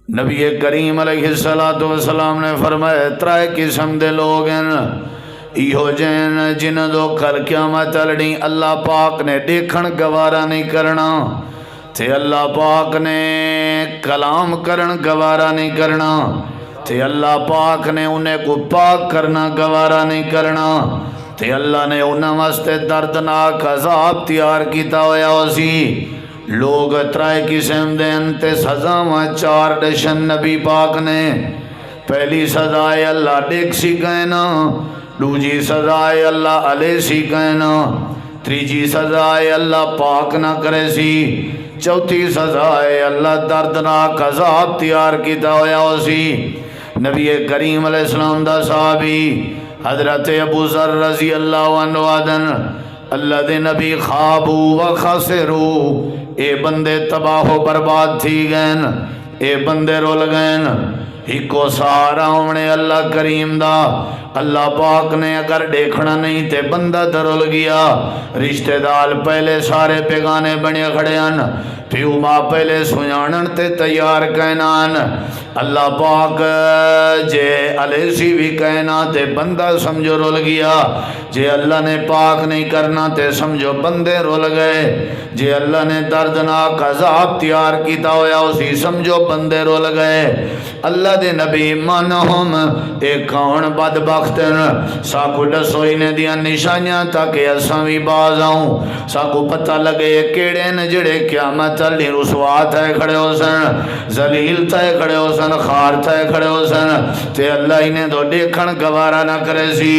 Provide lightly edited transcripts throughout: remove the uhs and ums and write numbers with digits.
نبی کریم علیہ السلام نے فرمایا ترائے قسم دے لوگ ہیں ایہو جین جنہاں دو کل قیامت چلنی اللہ پاک نے دیکھن گوارا نہیں کرنا تے اللہ پاک نے کلام کرن گوارا نہیں کرنا تے اللہ پاک نے انہیں کو پاک کرنا گوارا نہیں کرنا تے اللہ نے انہیں واسطے دردناک عذاب تیار کیتا ہویا اسی لوگ ترائے قسم دین تے سزاواں چار دشن نبی پاک نے پہلی سزا ہے اللہ دیکھ سی کہنا دوجی سزا ہے اللہ علیہ سی کہنا تریجی سزا ہے اللہ پاک نہ کرے سی چوتھی سزا ہے اللہ دردناک عذاب تیار کیتا ہویا اسی نبی کریم علیہ السلام دا صحابی حضرت ابو ذر رضی اللہ عنہ وعدن اللہ دے نبی خوابو و خسرو اے بندے تباہ و برباد تھی گئن اے بندے رول گئن ہکو سارا ہونے اللہ کریم دا اللہ پاک نے اگر دیکھنا نہیں تے بندہ درول گیا رشتہ دار پہلے سارے پیغانے بنے کھڑیان پیو ماں پہلے سنانن تے تیار کہنان اللہ پاک جے علیہ سی بھی کہنا تے بندہ سمجھو رول گیا جے اللہ نے پاک نہیں کرنا تے سمجھو بندے رول گئے جے اللہ نے دردناک عذاب تیار کیتا ہویا اسی سمجھو بندے رول گئے اللہ دے نبی مانہم ایک کون بدبختن ساکو ڈسوئی نے دیا نشانیاں تاکہ اساں بھی باز آؤں ساکو پتہ لگے کیڑے نجڑے قیامت چلی رسوات ہے کھڑے ہو سن ذلیل تھے کھڑے ہو سن خار تھے کھڑے ہو سن تے اللہ انہیں تو دیکھن گوارا نہ کرے سی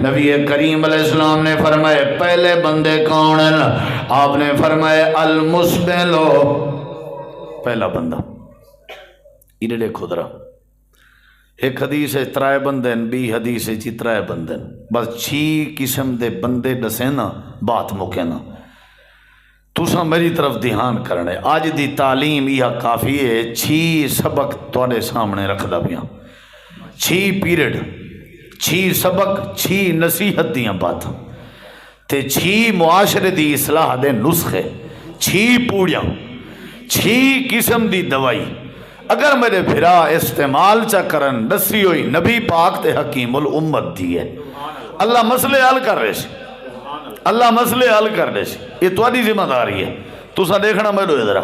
نبی کریم علیہ السلام نے فرمائے پہلے بندے کون ہیں آپ نے فرمائے المسبلو پہلا بندہ انہیں دیکھو درہ ایک حدیث ہے ترائے بندن بھی حدیث ہے چی ترائے بندن بس چھی قسم دے بندے ڈسینا بات مکینا تُسا میری طرف دھیان کرنے آج دی تعلیم یہ کافی ہے چھی سبق توڑے سامنے رکھ دا بیاں چھی پیریڈ چھی سبق چھی نصیحت دیاں بات تے چھی معاشرے دی اصلاح دے نسخے چھی پوڑیاں چھی قسم دی دوائی اگر میرے بھرا استعمال چا کرن دسی ہوئی نبی پاک تے حکیم الامت دی ہے اللہ مسئلے حل کر رہے سی اللہ مسئلے حل کر رہے سی یہ تواڈی ذمہ داری ہے تسا دیکھنا میرے ادھر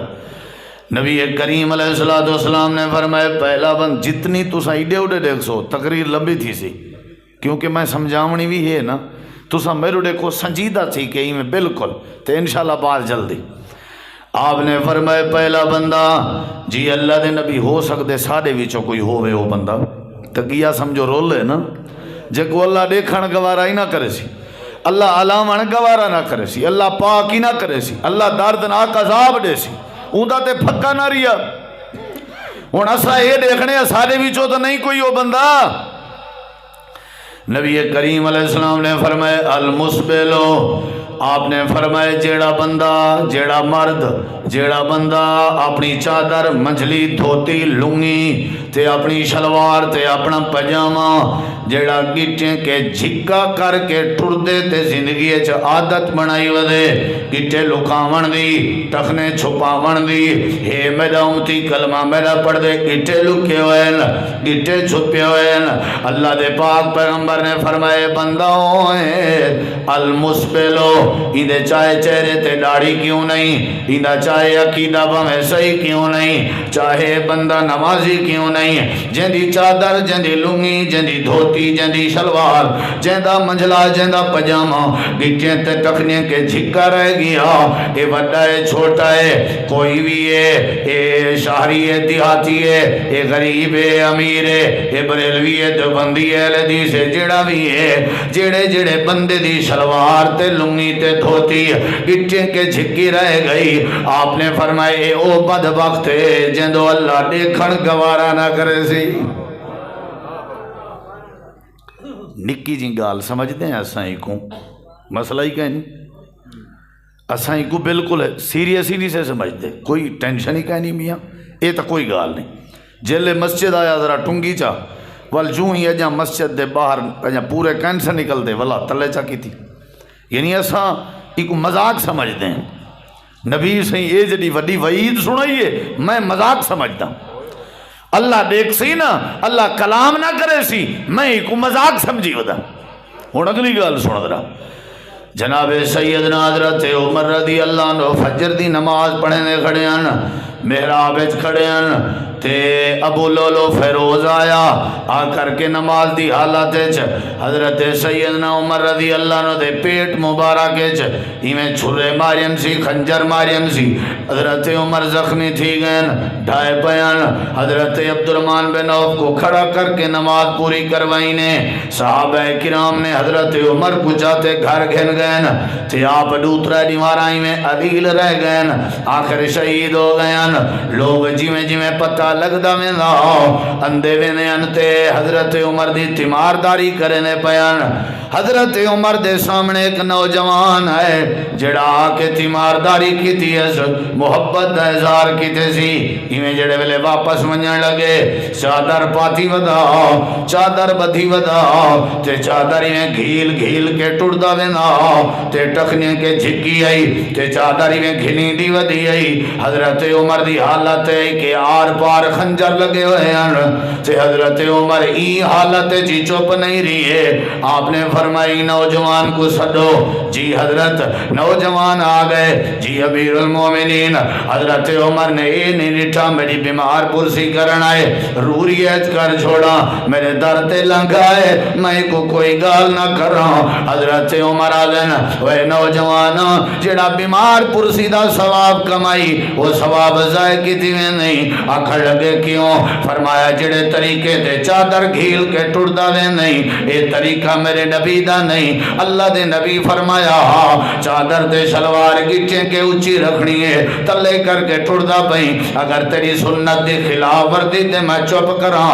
نبی کریم علیہ السلام نے فرمایا پہلا بند جتنی تسا ایڈے اڈے دیکھ سو تقریر لمبی تھی سی کیونکہ میں سمجھاونی بھی ہے نا تسا میرے دیکھو سنجیدہ تھی کہ میں بالکل تے انشاءاللہ بات جلدی آپ نے فرمایا پہلا بندہ جی اللہ دے نبی ہو سکتے ساڑے وچوں کوئی ہووے وہ بندہ تکیہ سمجھو رول ہے نا جے کو اللہ دیکھن گوارا ہی نہ کرے سی اللہ علامن گوارا نہ کرے سی اللہ پاک ہی نہ کرے سی اللہ دردناک عذاب دے سی اوندا تے پھکا نہ ریا ہن اسا یہ دیکھنے ساڑے وچوں تو نہیں کوئی وہ بندہ نبی کریم علیہ السلام نے فرمایا المسبلو آپ نے فرمایا جیڑا بندہ جیڑا مرد جیڑا بندہ اپنی چادر منجلی دھوتی لنگی تے اپنی شلوار تے اپنا پجامہ جیڑا گٹیں کے جھکا کر کے ٹردے تے زندگی اچھ عادت بنائی ودے گٹے لکاون دی ٹخنے چھپاون دی ہے میرا امتی کلمہ میرا پڑھ دے گٹے لکے ہوئے گٹے چھپے ہوئے اللہ دے پاک پیغمبر نے فرمائے بندہ ہوئے المسبلو اندے چاہے چہرے تے داڑھی کیوں نہیں اندہ چاہے عقیدہ بمیں صحیح کیوں نہیں چاہے بندہ نمازی کیوں نہیں جندی چادر جندی لنگی جندی دھوتی جندی شلوار جندہ منجلا جندہ پجامہ گٹیں تے ٹکنے کے جھکا رہ گیا اے وڈا ہے چھوٹا ہے کوئی بھی ہے اے شہری ہے دیہاتی ہے اے غریب ہے امیر ہے اے بریلوی ہے دیوبندی ہے حدیث ہے جڑا بھی ہے جڑے جڑے بندے دی شلوار تے لنگی تے دھوتی گٹیں کے جھکی رہ گئی آپ نے فرمائے اے او بدبخت ہے جندو اللہ دیکھن گوارا نہ کرے سی نکی جی گال سمجھتے ہیں اساں کو مسئلہ ہی کہیں اساں کو بالکل سیریس ہی نہیں سے سمجھتے کوئی ٹینشن ہی کہیں میاں اے تو کوئی گال نہیں جلے مسجد آیا ذرا ٹنگی چا وال جوں ہی اجا مسجد دے باہر اجا پورے کینسر نکل دے والا تلے چا کی تھی یعنی اساں ایک مذاق سمجھتے ہیں نبی سے یہ جڑی وڈی وعید سنائیے میں مذاق سمجھتا اللہ دیکھ سی نا اللہ کلام نہ کرے سی میں کو مذاق سمجھی ودا ہوں اگلی گل سن ذرا جناب سیدنا حضرت عمر رضی اللہ عنہ فجر دی نماز پڑھنے کھڑے ہیں محراب وچ کھڑے ہیں تے ابو لولو فیروز آیا آ کر کے نماز دی حالت وچ حضرت سیدنا عمر رضی اللہ عنہ دے پیٹ مبارک وچ ایویں چھرے ماریم سی خنجر ماریم سی حضرت عمر زخمی تھی گئن ڈھائے پیان حضرت عبد الرحمن بن عوف کو کھڑا کر کے نماز پوری کروائی نے صحابہ کرام نے حضرت عمر کو جاتے گھر گھن گئن تے آپ دوترا دیوارائی میں عدیل رہ گئن آخر شہید ہو گئن لوگ جیویں جیویں پتہ لگدا میں نا اندے وینے انتے حضرت عمر دی تیمارداری کرنے پیان حضرت عمر دے سامنے ایک نوجوان ہے جڑا آکے تیمارداری کی تھی محبت دا اظہار کی تے سی ایویں جڑے ویلے واپس منجن لگے چادر پاتی ودا چادر بدھی ودا تے چادر ایویں گھیل گھیل کے ٹڑدا وینا تے ٹکنے کے جھکی آئی تے چادر ایویں گھنی دی ودی آئی حضرت عمر دی حالت ہے کہ آر پار خنجر لگے ہوئے ہیں تے حضرت عمر ای حالت جی چپ نہیں رہی ہے آپ نے فرمائی نوجوان کو سدو جی حضرت نوجوان آ گئے جی امیر المومنین حضرت عمر نے اے نہیں لٹھا میری بیمار پرسی کرنا ہے روریت کر چھوڑا میرے در تے لنگائے میں کو کوئی گال نہ کر رہا حضرت عمر آگن وہ نوجوان جڑا بیمار پرسی دا ثواب کمائی وہ ثواب ضائع کی تھی میں نہیں آکھڑ لگے کیوں فرمایا جڑے طریقے دے چادر گھیل کے ٹڑدا وے نہیں اے طریقہ میرے نبی دا نہیں اللہ دے نبی فرمایا چادر دے شلوار گٹھے کے اونچی رکھنی ہے تلے کر کے ٹڑدا پئی اگر تیری سنت دی خلاف ورزی تے میں چپ کراں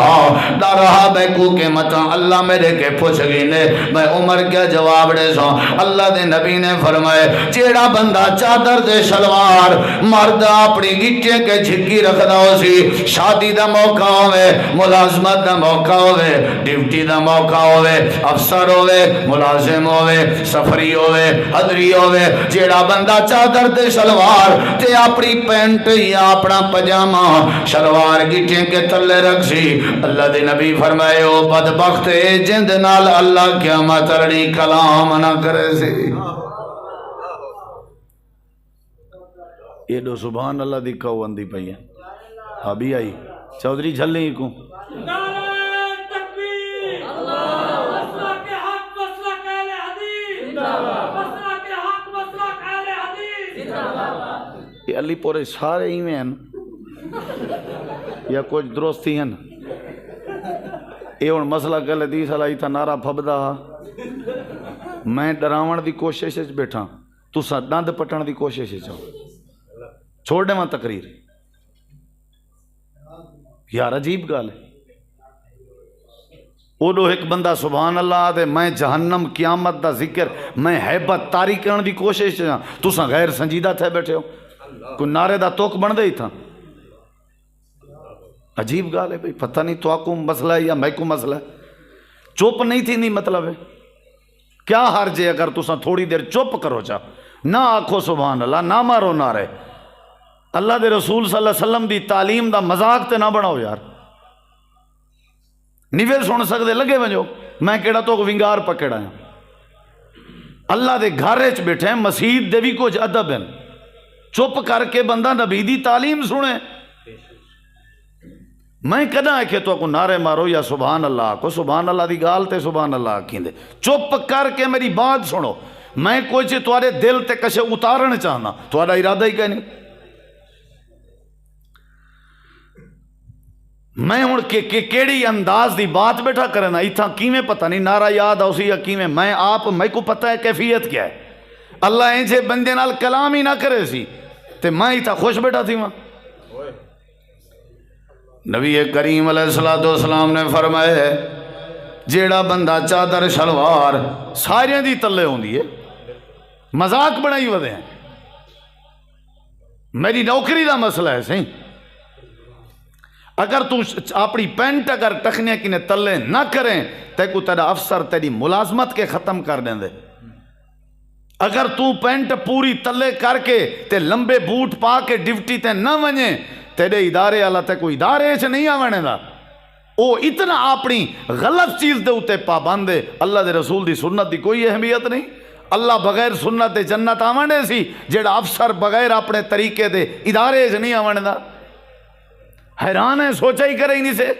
ڈر رہا بے کو کہ مت اللہ میرے کے پوچھ گئی نے میں عمر کیا جواب دے سو اللہ دے نبی نے فرمائے جیڑا بندہ چادر دے شلوار مرد اپنی گٹھے کے جھکی رکھدا ہو سی شادی دا موقع ہوئے ملازمت دا موقع ہوئے ڈیوٹی دا موقع ہوئے افسر ہوئے ملازم ہوئے سفری ہوئے حضری ہوئے جیڑا بندہ چادر دے شلوار تے اپنی پینٹ یا اپنا پجامہ شلوار گٹھے کے تلے رکھ سی اللہ دے نبی فرمائے او بدبخت جند نال اللہ قیامت رڑی کلام نہ کرے سی یہ دو سبحان اللہ دی کہو اندی پئی ہے ابھی آئی چودھری جھلیں کو یہ علی پورے سارے ہی میں ہیں یا کچھ درستی ہیں یہ ہوں مسئلہ کہلے دی صلاحی تھا نعرہ پھبدا میں ڈراون دی کوشش بیٹھا تو سا دند پٹن دی کوشش چاہو چھوڑ دے ماں تقریر یار عجیب گال ہے اوڈو ایک بندہ سبحان اللہ دے میں جہنم قیامت دا ذکر میں حیبت تاری کرن دی کوشش چاہاں تو سا غیر سنجیدہ تھے بیٹھے ہو کوئی نعرے دا توک بن دے ہی تھا عجیب گال ہے بھئی پتہ نہیں تو آکو مسئلہ ہے یا میں کو مسئلہ ہے چوپ نہیں تھی نہیں مطلب ہے کیا حرج ہے اگر تو سا تھوڑی دیر چوپ کرو چاہ نہ آکھو سبحان اللہ نہ مارو نعرے اللہ دے رسول صلی اللہ علیہ وسلم دی تعلیم دا مذاق تے نہ بناؤ یار نیوے سن سکتے لگے ونجو میں کیڑا تو ونگار پکڑا ہے اللہ دے گھر وچ بیٹھے ہیں مسجد دے بھی کچھ ادب ہیں چپ کر کے بندہ نبی دی تعلیم سنے میں کداں ہے کہ تو کو نعرے مارو یا سبحان اللہ کو سبحان اللہ دی گال تے سبحان اللہ کیندے چپ کر کے میری بات سنو میں کوئی چیز تمہارے دل تے کشے اتارن چاہنا تمہارا ارادہ ہی کہنے میں ہوں کیڑی انداز دی بات بیٹھا کرنا اتھا کیویں پتہ نہیں نعرہ یاد آؤ سی یا کیویں میں آپ میں کو پتہ ہے کیفیت کیا ہے اللہ ایجے بندے نال کلام ہی نہ کرے سی تے میں اتھا خوش بیٹھا تھی وہاں نبی کریم علیہ السلام نے فرمایا جیڑا بندہ چادر شلوار سارے دی تلے ہوندی ہے مذاق بنائی ودے ہیں میری نوکری دا مسئلہ ہے صحیح اگر تو اپنی پینٹ اگر ٹکنے کی نے تلے نہ کریں تے کو تیرا افسر تیری ملازمت کے ختم کر دیں دے اگر تو پینٹ پوری تلے کر کے تے لمبے بوٹ پا کے ڈیوٹی تے نہ ونجے تیرے ادارے والا تے کوئی ادارے چ نہیں آونے دا، وہ اتنا اپنی غلط چیز دے اتے پابند ہے، اللہ دے رسول دی سنت دی کوئی اہمیت نہیں۔ اللہ بغیر سنت دے جنت آونے سی، جیڑا افسر بغیر اپنے طریقے دے ادارے چ نہیں آونے دا، حیران ہے، سوچا ہی کرے ہی نہیں سے۔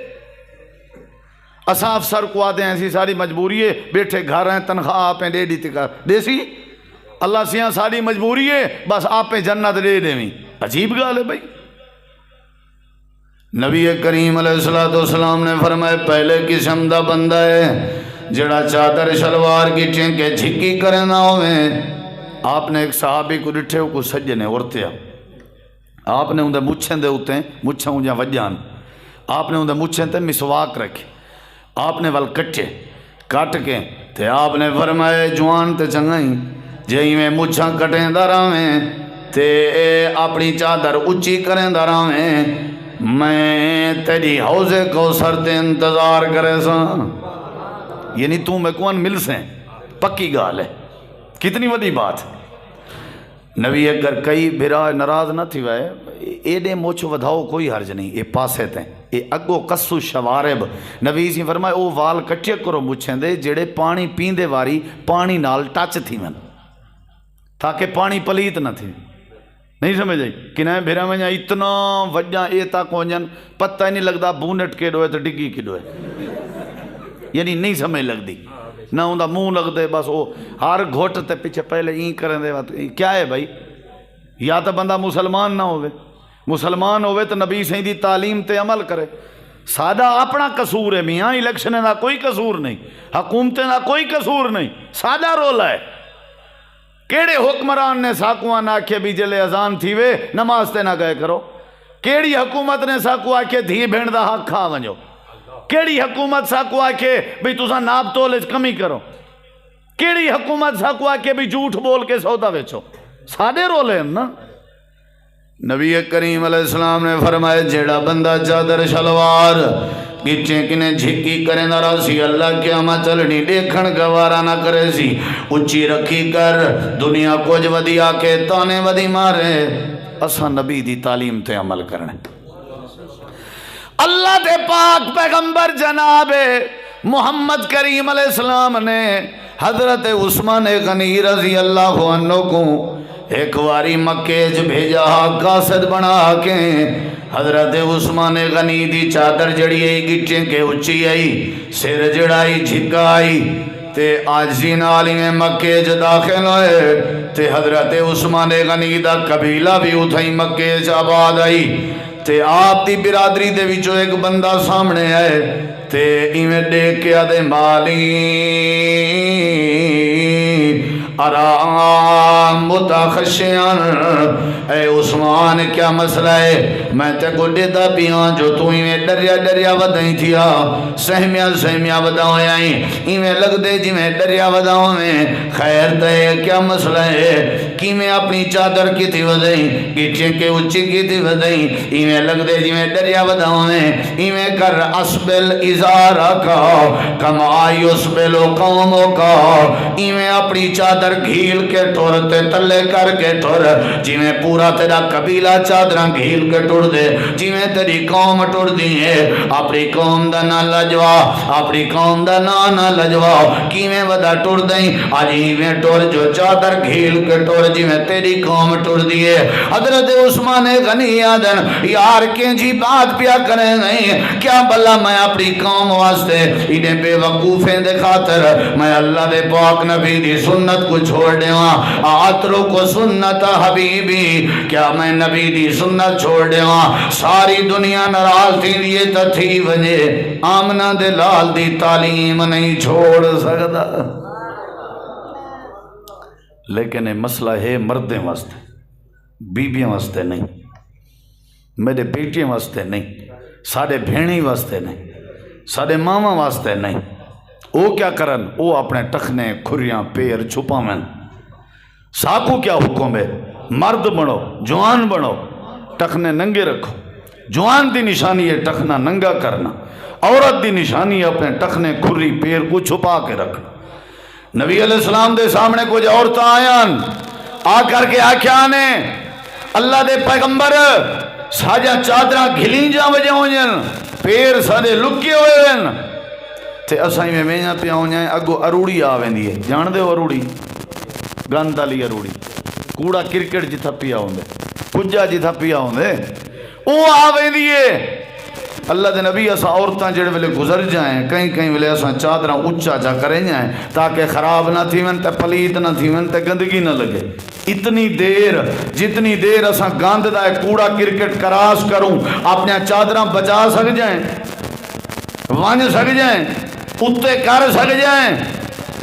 اساں افسر کو آتے ہیں ایسی ساری مجبوری ہے، بیٹھے گھر ہیں، تنخواہ آپ دے دی تکا دے سی، اللہ سیاں ساری مجبوری ہے، بس آپ جنت دے دیں، عجیب گال ہے بھائی۔ نبی کریم علیہ السلام نے فرمایا پہلے قسم دا بندہ ہے جڑا چادر شلوار کی ٹینکے جھکی کرے نہ ہوئے۔ آپ نے ایک صحابی کو ڈٹھے کو سجنے ورتیا، آپ نے اندھے مچھیں دے ہوتے ہیں، مچھیں انجا وجان، آپ نے اندھے مچھیں تے مسواک رکھے، آپ نے ول کٹے کٹ کے تے آپ نے فرمایا جوان تے چنگائی جہی میں مچھاں کٹیں دراویں تے اپنی چادر اچھی کریں دراویں، میں تیری حوض کوثر تے انتظار کرے سا، یعنی تو میں کون مل سے پکی گال ہے، کتنی وڈی بات۔ نبی اگر کئی بھرا ناراض نہ تھی وائے ایڈے موچ ودھاؤ کوئی حرج نہیں، اے پاسے تیں اے اگو قصو شوارب، نبی سی فرمائے او وال کٹے کرو مچھیں دے جڑے پانی پیندے واری پانی نال ٹچ تھی من تاکہ پانی پلیت نہ تھی، نہیں سمجھ آئی کہ نہ بھیرا میں اتنا وجہ اے تا کونجن پتہ ہی نہیں لگتا بونٹ کے ڈوئے تو ڈگی کے ڈوئے، یعنی نہیں سمجھ لگ دی نہ ہوں دا منہ لگ دے، بس وہ ہر گھوٹ تے پیچھے پہلے این کریں دے، کیا ہے بھائی؟ یا تو بندہ مسلمان نہ ہوئے، مسلمان ہوئے تو نبی صحیح دی تعلیم تے عمل کرے، سادہ اپنا قصور ہے میاں، الیکشن دا کوئی قصور نہیں، حکومتیں دا کوئی قصور نہیں، سادہ رولا ہے۔ کیڑے حکمران نے ساکوان آکھے بھی جلے اذان تھی وے نماز تے نہ گئے کرو؟ کیڑی حکومت نے ساکو آکھے دھی بھیڑ دا حق کھا ونجو؟ کیڑی حکومت ساکو آکھے بھی تساں ناب تولج کمی کرو؟ کیڑی حکومت ساکو آکھے بھی جھوٹ بول کے سودا ویچو؟ سادے رولے ہیں نا۔ نبی کریم علیہ السلام نے فرمایا جیڑا بندہ چادر شلوار گچیں کنے جھکی کرے نہ راسی اللہ قیامت چلنی دیکھن گوارا نہ کرے سی، اچھی رکھی کر دنیا کچھ ودی آکے تانے ودی مارے، اساں نبی دی تعلیم تے عمل کرنے۔ اللہ دے پاک پیغمبر جناب محمد کریم علیہ السلام نے حضرت عثمان غنی رضی اللہ عنہ کو ایک واری مکے جو بھیجا قاصد بنا کے، حضرت عثمان غنی دی چادر جڑی آئی گٹیں کے اچھی آئی، سر جڑائی جھکائی تے آجزی نالی میں مکے جو داخل ہوئے تے حضرت عثمان غنی دا قبیلہ بھی اتھائی مکے جو آباد آئی تے آپ دی برادری دے وچوں ایک بندہ سامنے آئے تے ایمیں دیکھ کے آدھے مالی آرام متخشیان، اے عثمان کیا مسئلہ ہے؟ میں تے کو دیتا پیان جو تو ایمیں ڈریا ڈریا ودائیں تھیا، سہمیاں وداؤں آئیں ایمیں لگ دے جی میں ڈریا وداؤں میں، خیر تے کیا مسئلہ ہے؟ کی میں اپنی چادر کی تھی ودائیں، گچیں کے اچھی کی تھی ودائیں، ایمیں لگ دے جی میں ڈریا وداؤں میں، ایمیں کر اسبل ازارہ کا کما یسبلو قوموں کا، ایمیں اپنی چادر گھیل کے ٹور تے تلے کر کے ٹور، جی میں پورا تیرا قبیلہ چادران گھیل کے ٹور دے، جی میں تیری قوم ٹور دیئے، اپنی قوم دا نا لجوا، اپنی قوم دا نا لجوا، کی میں ودا ٹور دیں، آجی میں ٹور جو چادر گھیل کے ٹور، جی میں تیری قوم ٹور دیئے۔ حضرت عثمان غنی آدن یار کے جی بات پیا کریں نہیں، کیا بلا میں اپنی قوم واسطے انہیں بے وقوفیں دے خاطر میں اللہ دے پاک نبی دی سنت کو چھوڑ دے وہاں، آترو کو سنت حبیبی، کیا میں نبی دی سنت چھوڑ دے وہاں؟ ساری دنیا نراز تھی لیے تا تھی ونجے آمنہ دے لال دی تعلیم نہیں چھوڑ سکتا۔ لیکن یہ مسئلہ ہے مردیں واسطے، بیبیاں واسطے نہیں، میرے بیٹیاں واسطے نہیں، ساڑے بھینی واسطے نہیں، ساڑے ماما واسطے نہیں۔ وہ کیا کرن؟ وہ اپنے ٹخنے کھریاں پیر چھپا میں، ساکو کیا حکم ہے؟ مرد بنو، جوان بنو، ٹخنے ننگے رکھو۔ جوان دی نشانی ہے ٹخنا ننگا کرنا، عورت دی نشانی ہے اپنے ٹخنے کھری پیر کو چھپا کے رکھنا۔ نبی علیہ السلام دے سامنے کچھ عورتیں آیاں آ کر کے آکھیاں نے اللہ دے پیغمبر ساجا چادراں گھلینجاں وجہ ہوئیں پیر سارے لکے ہوئے ہیں تے اسائیں میں ویجاں پہ ہوئیں اگو اروڑی آویں دیئے جان دے اروڑی گند علی اروڑی کوڑا کرکٹ جی تھپیا ہوں دے کجا جی تھپیا ہوں دے او آویں دیئے اللہ دے نبی اسا عورتاں جڑے ویلے گزر جائیں کہیں کہیں ویلے اسا چادراں اچھا جا کریں جائیں تاکہ خراب نہ تھی ون تے پلیت نہ تھی ون تے گندگی نہ لگے اتنی دیر جتنی دیر اسا گاند دا کوڑا کرکٹ کراس کروں اپنے چادراں بچا سک جائیں وانج سک جائیں اتے کر سک جائیں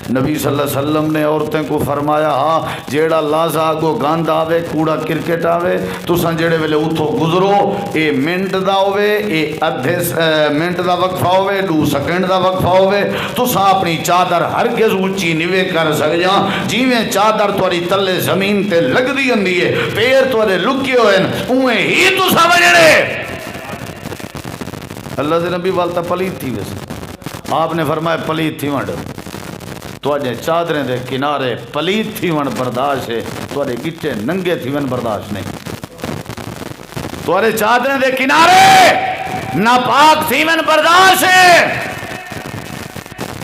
نبی صلی اللہ علیہ وسلم نے عورتیں کو فرمایا ہاں جیڑا لازا کو گاند آوے کوڑا کرکٹ آوے تساں جیڑے ویلے اتھو گزرو اے منٹ دا ہوئے اے ادھے منٹ دا وقفہ ہوئے 2 سیکنڈ دا وقفہ ہوئے تساں اپنی چادر ہرگز اونچی نیوے کر سک جاں جیویں چادر تواری تلے زمین تے لگ دی اندی ہے پیر توارے لکے ہوئے اوہیں ہی تساں وجڑے اللہ دے نبی والتا پلیت تھی ویسے آپ نے فرمایا پلیت تھی وانڈ تو آجے چادریں دے کنارے پلیت تھی ون برداشت ہے تو آجے گٹے ننگے تھی ون برداشت نہیں تو آجے چادریں دے کنارے ناپاک تھی ون برداشت ہے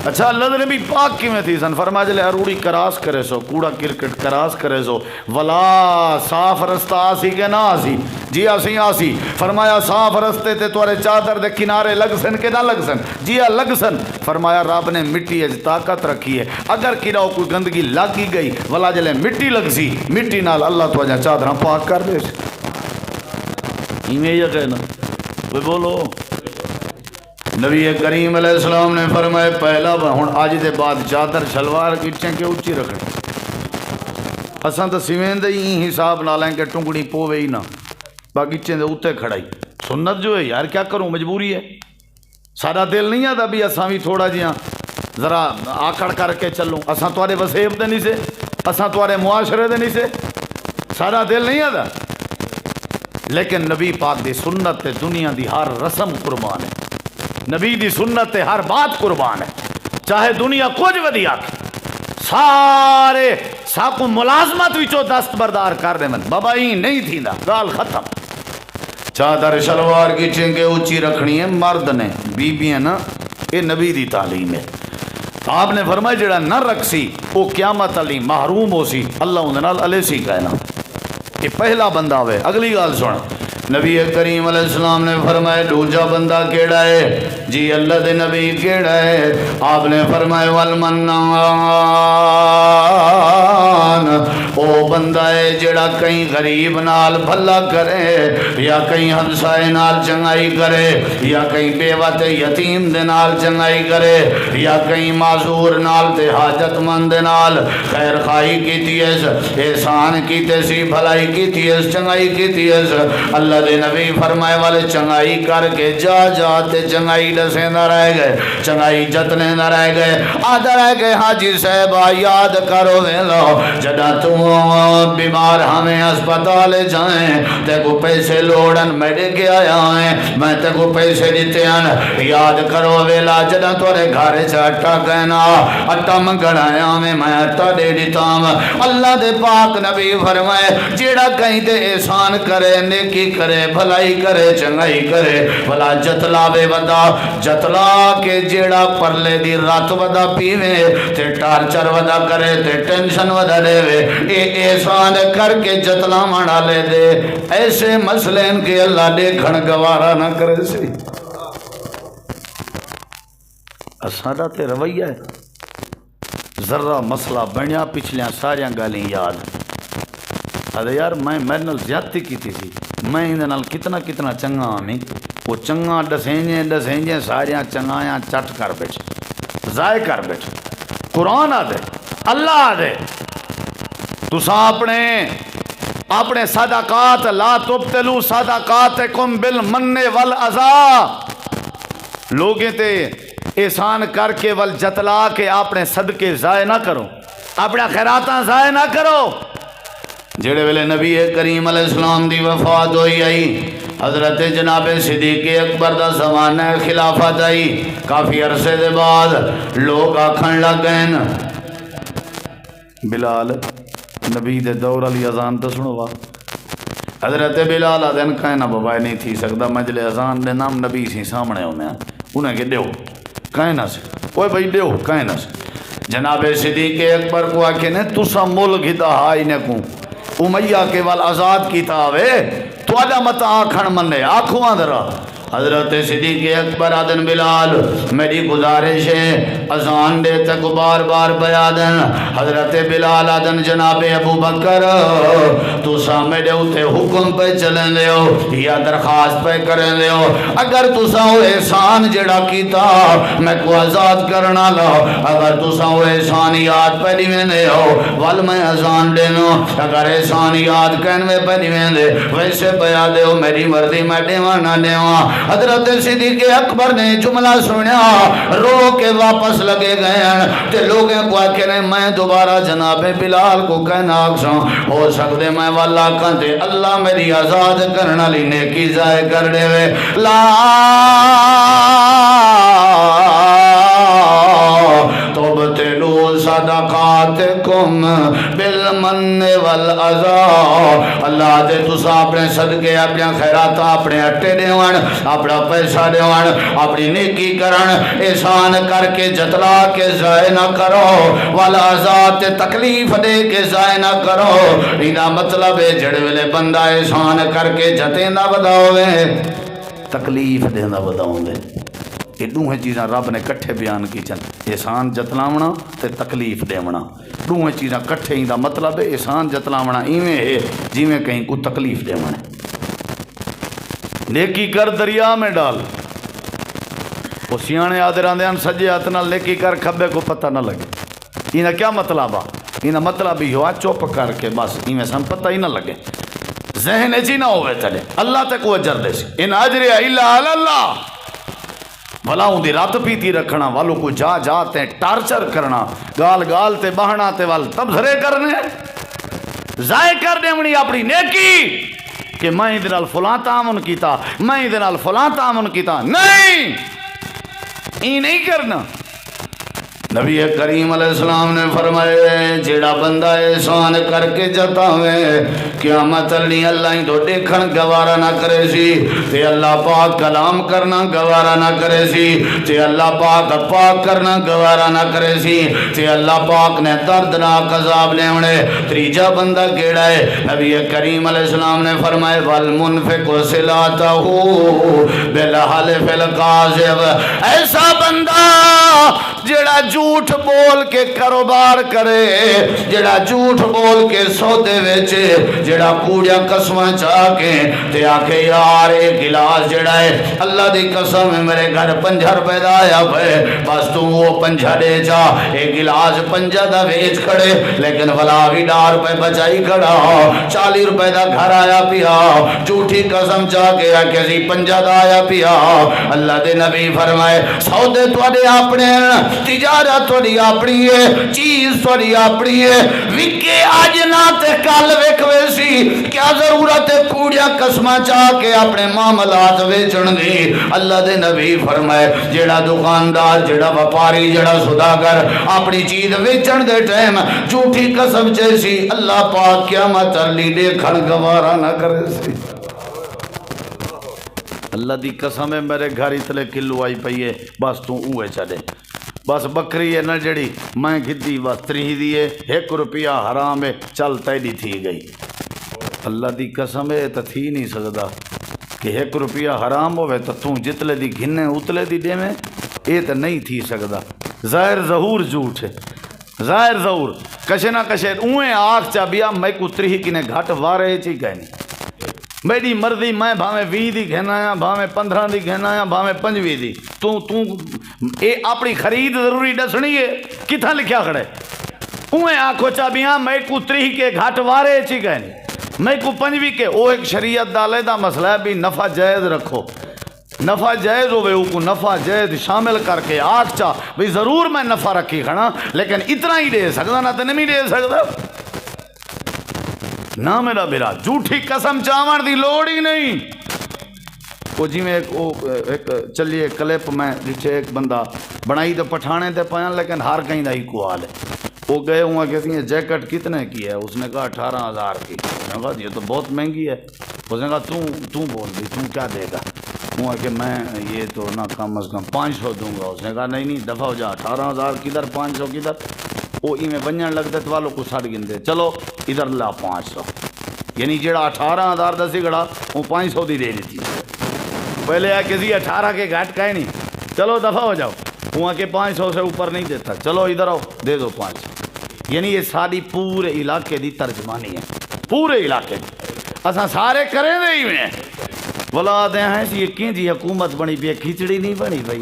اچھا اللہ دے نبی پاک کی میں تھی سن فرما جلے اروڑی کراس کرے سو کوڑا کرکٹ کراس کرے سو ولا صاف رستہ آسی کے نہ آسی جی آسی فرمایا صاف رستے تے توارے چادر دے کنارے لگ سن کے نہ لگ سن جی لگ سن فرمایا رب نے مٹی اج طاقت رکھی ہے اگر کراؤ کوئی گندگی لگی گئی ولا جلے مٹی لگ سی مٹی نال اللہ تو اجا چادراں پاک کر دے ایویں یہ کہنا وہ بولو نبی کریم علیہ السلام نے فرمایا پہلا ہن آج دے بعد چادر شلوار گچیں کے اونچی رکھیں اساں تو سیویں دے ہی حساب نہ لیں کہ ٹنگڑی پوے ہی نہ باغیچے دے اوتے کھڑائی سنت جو ہے یار کیا کروں مجبوری ہے سارا دل نہیں آتا بھی اساں بھی تھوڑا جہاں ذرا آکڑ کر کے چلوں اساں توارے وسیب دے نہیں سے اساں توارے معاشرے دے نہیں سے سارا دل نہیں آتا لیکن نبی پاک دی سنت تے دنیا دی ہر رسم قربان ہے نبی دی سنت تے ہر بات قربان ہے چاہے دنیا کچھ ودیا سارے ساکو ملازمت وچو دست بردار کر دے من بابا ہی نہیں تھی دا گال ختم چادر شلوار کی چنگے اونچی رکھنی ہے مرد نے بیویاں نا یہ نبی دی تعلیم ہے آپ نے فرمایا جڑا نہ رکھ سی وہ قیامت علی محروم ہو سی اللہ انہاں نال علیہ سی کہنا یہ پہلا بندہ ہوئے اگلی گال سن نبی کریم علیہ السلام نے فرمایا دوجا بندہ کیڑا ہے جی اللہ دے نبی کیڑا ہے آپ نے فرمایا والمنان او بندہ ہے جڑا کہیں غریب نال بھلا کرے یا کہیں ہمسائے نال چنگائی کرے یا کہیں بیوہ تے یتیم دے نال چنگائی کرے یا کہیں معذور نال تے حاجت مند نال خیر خواہی کیتی ہے احسان کیتے سی بھلائی کیتی ہے چنگائی کیتی ہے اللہ دے نبی فرمائے والے چنگائی کر کے جاتے چنگائی ڈسے نہ رہ گئے چنگائی جتنے نہ رہ گئے آدھا رہ گئے حاجی صاحبہ یاد کرو ویلو جدا تم بیمار ہمیں اسپتال جائیں تے کو پیسے لوڑن میرے کے آیا ہیں میں تے کو پیسے دیتے ہیں یاد کرو ویلا جدا تورے گھارے سے اٹھا کہنا اٹھا منگڑ آیا میں اٹھا دے دیتا ہوں اللہ دے پاک نبی فرمائے جیڑا کہیں تے احسان کرے نیکی کرے بھلائی کرے چنگائی کرے بھلا جتلاوے ودا جتلا کے جیڑا پرلے دی رات ودا پیوے تے ٹارچر ودا کرے تے ٹینشن ودا دے وے اے احسان کر کے جتلا مانا لے دے ایسے مسئلے ان کے اللہ دیکھن گوارا نہ کرے سی اسادہ تے رویہ ہے ذرہ مسئلہ بنیا پچھلیاں ساریاں گالیں یاد ادھے یار میں نال زیادتی کی تھی میں اندھے نال کتنا چنگا ہمیں وہ چنگا ڈسینجیں ساریاں چنگایاں چٹ کر بیٹھ ضائع کر بیٹھ قرآن آدھے اللہ آدھے تساں اپنے صدقات لا تبتلو صدقاتکم بالمن والعذا لوگیں تے احسان کر کے ول جتلا کے اپنے صدقے ضائع نہ کرو اپنے خیراتاں ضائع نہ کرو جڑے ویلے نبی کریم علیہ السلام دی وفات ہوئی آئی حضرت جناب صدیق اکبر دا زمانہ خلافت آئی کافی عرصے دے بعد لوگ آکھن لگ گئے بلال نبی دے دور علی اذان تو سنو حضرت بلال آدن کہنا بابا نہیں تھی سکتا مجلے اذان دے نام نبی سی سامنے ہونے انہیں کہ دیو کہنا سے کوئی بھائی دیو کہنا سے جناب صدیق اکبر کو آکے نے تسا ملک ہی ہائی نے کو امیہ کے وال آزاد کی تاوے تو آجا متا آکھن منے آنکھوں آدھرا حضرت صدیق اکبر آدن بلال میری گزارش ہے اذان دے تک بار بار بیادن حضرت بلال آدن جناب ابو بکر تو سامنے دے ہوتے حکم پہ چلیں دے ہو یا درخواست پہ کریں دے ہو اگر تو ساو احسان جڑا کیتا میں کو آزاد کرنا لو اگر تو ساو احسان یاد پہ دیویں دے ہو وال میں اذان دینو اگر احسان یاد کہنوے پہ دیویں دے ویسے بیا دے ہو میری مردی میں دیوانا دیواں حضرت صدیق اکبر نے جملہ سنیا رو کے واپس لگے گئے ہیں تے لوگیں کو آکھنے میں دوبارہ جناب بلال کو کہنا آکسوں ہو سکتے میں واللہ کہتے اللہ میری آزاد کرنا لی نیکی ضائع کر دے وے لا تبتلو صدقاتکم بالمن والعزا اللہ دے تسا اپنے صدقے اپنے خیرات اپنے اٹھے دیوان اپنا پیسہ دیوان اپنی نیکی کرن احسان کر کے جتلا کے ضائع نہ کرو والعزا تے تکلیف دے کے ضائع نہ کرو اینا مطلب ہے جڑے ویلے بندہ احسان کر کے جتے نہ بداؤے تکلیف دے نہ بداؤے یہ دوہیں چیزیں رب نے کٹھے بیان کی چند احسان جتلاونا تے تکلیف دیونا دوہیں چیزیں کٹھے ہی دا مطلب ہے احسان جتلاونا ایویں ہے جی میں کہیں کو تکلیف دیونا نیکی کر دریا میں ڈال وہ سیانے آدھران دیان سجے اتنا نیکی کر کھبے کو پتہ نہ لگے انہا کیا مطلب انہا مطلب ہی ہوا چوپ کر کے بس ایویں سن پتہ ہی نہ لگے ذہن ایجی نہ ہوئے تلے اللہ تک وہ اجر دے سی ان اجر الا علی اللہ بھلا ہوں دی رات پیتی رکھنا والوں کو جا جاتے ٹارچر کرنا گال گال تے بہنا تے وال تبزرے کرنے ضائع کرنے منی اپنی نیکی کہ میں ادھر الفلاں تعامن کیتا میں ادھر الفلاں تعامن کیتا نہیں یہ نہیں کرنا نبی کریم علیہ السلام نے فرمائے جیڑا بندہ احسان کر کے جتاوے قیامت اللہ اللہ ہی تو دیکھن گوارا نہ کرے سی تے اللہ پاک کلام کرنا گوارا نہ کرے سی تے اللہ پاک پاک کرنا گوارا نہ کرے سی تے اللہ پاک نے دردناک عذاب لیونے تریجا بندہ کیڑا ہے نبی کریم علیہ السلام نے فرمائے والمنفق صلاتہ بالحلف القاذب ایسا بندہ جیڑا جھوٹ بول کے کاروبار کرے جیڑا جھوٹ بول کے سودے ویچے جیڑا کوڑیا قسمہ چاہ کے تے آکے یار ایک گلاس جیڑا ہے اللہ دی قسم ہے میرے گھر 5 روپے دا آیا پہ بس تو وہ 5 دے جا ایک گلاس 5 دا ویچ کھڑے لیکن ولاوی ڈار پہ بچائی کھڑا 40 روپے دا گھر آیا پیا جھوٹی قسم چاہ کے آکے سی 5 دا آیا پیا اللہ دے نبی فرمائے سودے تو دے اپنے تجارت تھوڑی اپنی ہے چیز تھوڑی اپنی ہے وکے آج نہ تے کل وکوے سی کیا ضرورت ہے کوڑیا قسمہ چاہ کے اپنے معاملات ویچن دی اللہ دے نبی فرمائے جیڑا دکاندار جیڑا وپاری جیڑا سوداگر اپنی چیز ویچن دے ٹائم جھوٹی قسم جیسی اللہ پاک قیامت علی دیکھن گوارا نہ کرے سی اللہ دی قسم ہے میرے گھر اتلے کلو آئی پئیے بس تو اوے چلے بس بکری ہے نہ جڑی میں گھدی بس 3 دیئے 1 روپیہ حرام ہے چل تیڈی تھی گئی اللہ دی قسم ہے تو تھی نہیں سکتا کہ 1 روپیہ حرام ہوئے تو جتلے دی گھنے اتلے دی دے میں یہ تو نہیں تھی سکتا ظاہر ظہور جھوٹ ہے ظاہر ظہور کشے نہ کشے اوہیں آنکھ چا بیا میں کو 3 کنے گھٹ وارے چی کہنی میری مرضی میں بھاویں 20 دی گھنا آیا بھاویں 15 دی گھنا آیا بھاویں 25 دی تو اے اپنی خرید ضروری ڈسنی ہے کتھا لکھیا کھڑے اوہیں آنکھو چابیاں میں کو 3 کے گھٹ وارے چی کہنی میں کو 25 کے او ایک شریعت ڈالے دا مسئلہ ہے بھی نفع جائز رکھو نفع جائز ہوئے او کو نفع جائز شامل کر کے آنکھ چا بھی ضرور میں نفع رکھی کھڑا لیکن اتنا ہی دے سکتا نہ تو نہیں دے سکتا نہ میرا بیرا جھوٹی قسم چاون دی لوڑ ہی نہیں وہ جی میں ایک چلیے کلپ میں جسے ایک بندہ بنائی تو پٹھانے تے پایا لیکن ہر کہیں دا ہی کو حال ہے وہ گئے ہوا کہتی ہیں جیکٹ کتنے کی ہے اس نے کہا 18,000 کی میں نے کہا یہ تو بہت مہنگی ہے اس نے کہا تو بول دی تو کیا دے گا؟ وہ ہے کہ میں یہ تو نہ کم از کم 500 دوں گا۔ اس نے کہا نہیں دفع ہو جا، 18,000 کدھر 500 کدھر؟ وہ میں بنجن لگتے تو والوں کو سڑ گنتے، چلو ادھر لا 500، یعنی جڑا 18,000 دا سگڑا وہ 500 دی دے دیتی۔ پہلے ہے کہ 18 کے گھٹ کا ہی نہیں، چلو دفع ہو جاؤ۔ وہاں کے 500 سے اوپر نہیں دیتا، چلو ادھر آؤ دے دو 500۔ یعنی یہ ساری پورے علاقے دی ترجمانی ہے، پورے علاقے دی اساں سارے کریں دے ہی میں بلا دے ہیں یہ کیں جی حکومت بنی پی، کھچڑی نہیں بنی بھائی،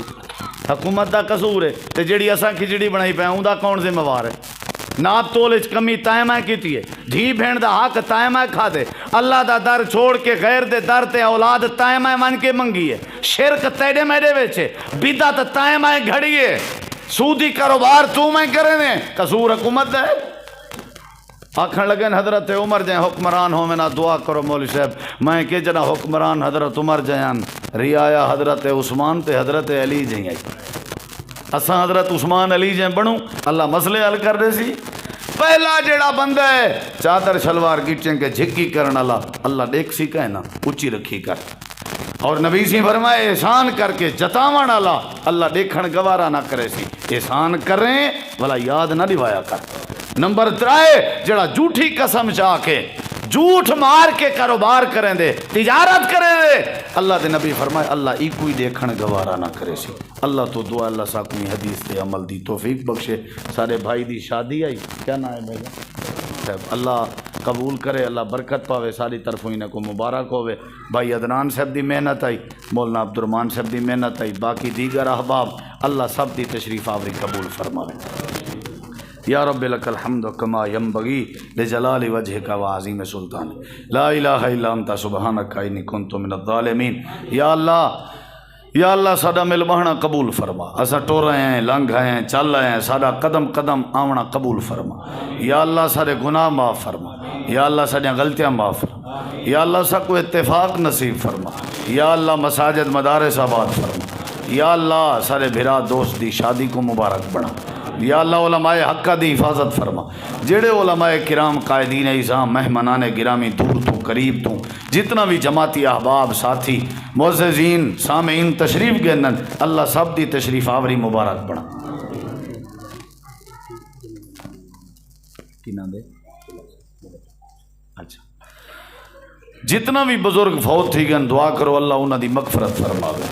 حکومت دا قصور ہے تے جڑی اساں کھچڑی بنائی پے اوندا کون ذمہ وار ہے؟ ناپ تول وچ کمی تائیں میں کیتی ہے، دھی بھین دا حق تائیں میں کھا دے، اللہ دا در چھوڑ کے غیر دے در تے اولاد تائیں میں من کے منگی ہے، شرک تیڑے میرے وچ ہے، بدعت تائیں میں گھڑی ہے، سودی کاروبار تو میں کرے نے، قصور حکومت دا ہے۔ آکھن لگن حضرت عمر جائیں حکمران ہو میں نہ دعا کرو مولوی صاحب، میں کہ جنا حکمران حضرت عمر جائیں رعایا حضرت عثمان تے حضرت علی جائیں آئی، اساں حضرت عثمان علی جائیں بنوں اللہ مسئلے حل کر دے سی۔ پہلا جڑا بندہ ہے چادر شلوار گیچیں کے جھکی کرن اللہ دیکھ سی کہنا اچھی رکھی کر، اور نبی سی فرمائے احسان کر کے جتاون اللہ دیکھن گوارا نہ کرے سی، احسان کریں بھلا یاد نہ دوایا کر۔ نمبر 3 جڑا جھوٹی قسم چاہ کے جھوٹ مار کے کاروبار کریں دے، تجارت کریں دے، اللہ دے نبی فرمائے اللہ ای کوئی دیکھن گوارا نہ کرے سی۔ اللہ تو دعا اللہ ساکمی حدیث تے عمل دی توفیق بخشے۔ سارے بھائی دی شادی آئی، کیا نام ہے بھائی؟ اللہ قبول کرے، اللہ برکت پاوے، ساری طرفوں انہیں کو مبارک ہوئے۔ بھائی عدنان صاحب دی محنت آئی، مولانا عبدالرحمان صاحب دی محنت آئی، باقی دیگر احباب اللہ سب دی تشریف آوری قبول فرماوے۔ یا رب لک الحمد کما ینبغی لجلال وجہک وعظیم سلطان، لا الہ الا انت سبحانک انی کنت من الظالمین۔ یا اللہ ساڈا مل بہنا قبول فرما، اسا ٹور رہے ہیں، لنگ رہے ہیں، چل رہے ہیں، ساڈا قدم قدم آونا قبول فرما۔ یا اللہ سارے گناہ معاف فرما، یا اللہ ساڈیاں غلطیاں معاف فرما، یا اللہ سا کو اتفاق نصیب فرما، یا اللہ مساجد مدارس آباد فرما، یا اللہ سارے بھرا دوست دی شادی کو مبارک بنا، یا اللہ علماء حقہ دی حفاظت فرما، جڑے علماء کرام قائدین اعظام مہمانان گرامی دور تو قریب تو جتنا بھی جماعتی احباب ساتھی معززین سامعین تشریف گنن اللہ سب دی تشریف آوری مبارک بنا۔ کی نام دے؟ اچھا جتنا بھی بزرگ فوت تھی گن دعا کرو اللہ انہاں دی مغفرت فرماوے۔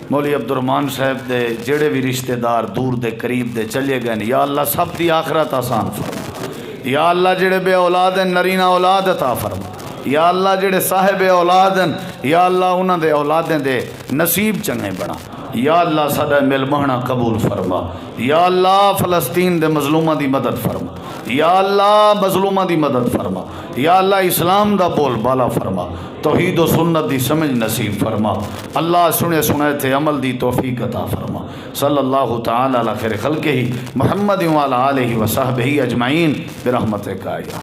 مولوی عبدالرحمان صاحب دے جڑے بھی رشتہ دار دور دے قریب دے چلے گئے یا اللہ سب دی آخرت آسان فرما، یا اللہ جڑے بے اولاد ہیں نرینہ اولاد عطا فرما، یا اللہ جڑے صاحب اولاد ہیں یا اللہ انہاں دے اولادیں دے نصیب چنگے بنا، یا اللہ ساڈا مل مہنا قبول فرما، یا اللہ فلسطین دے مظلوماں دی مدد فرما، یا اللہ مظلوماں دی مدد فرما، یا اللہ اسلام دا بول بالا فرما، توحید و سنت دی سمجھ نصیب فرما، اللہ سنے سنے تھے عمل دی توفیق عطا فرما۔ صلی اللہ تعالی علی خیر خلقہ محمد وعلی آلہ وصحبہ اجمعین برحمتک یا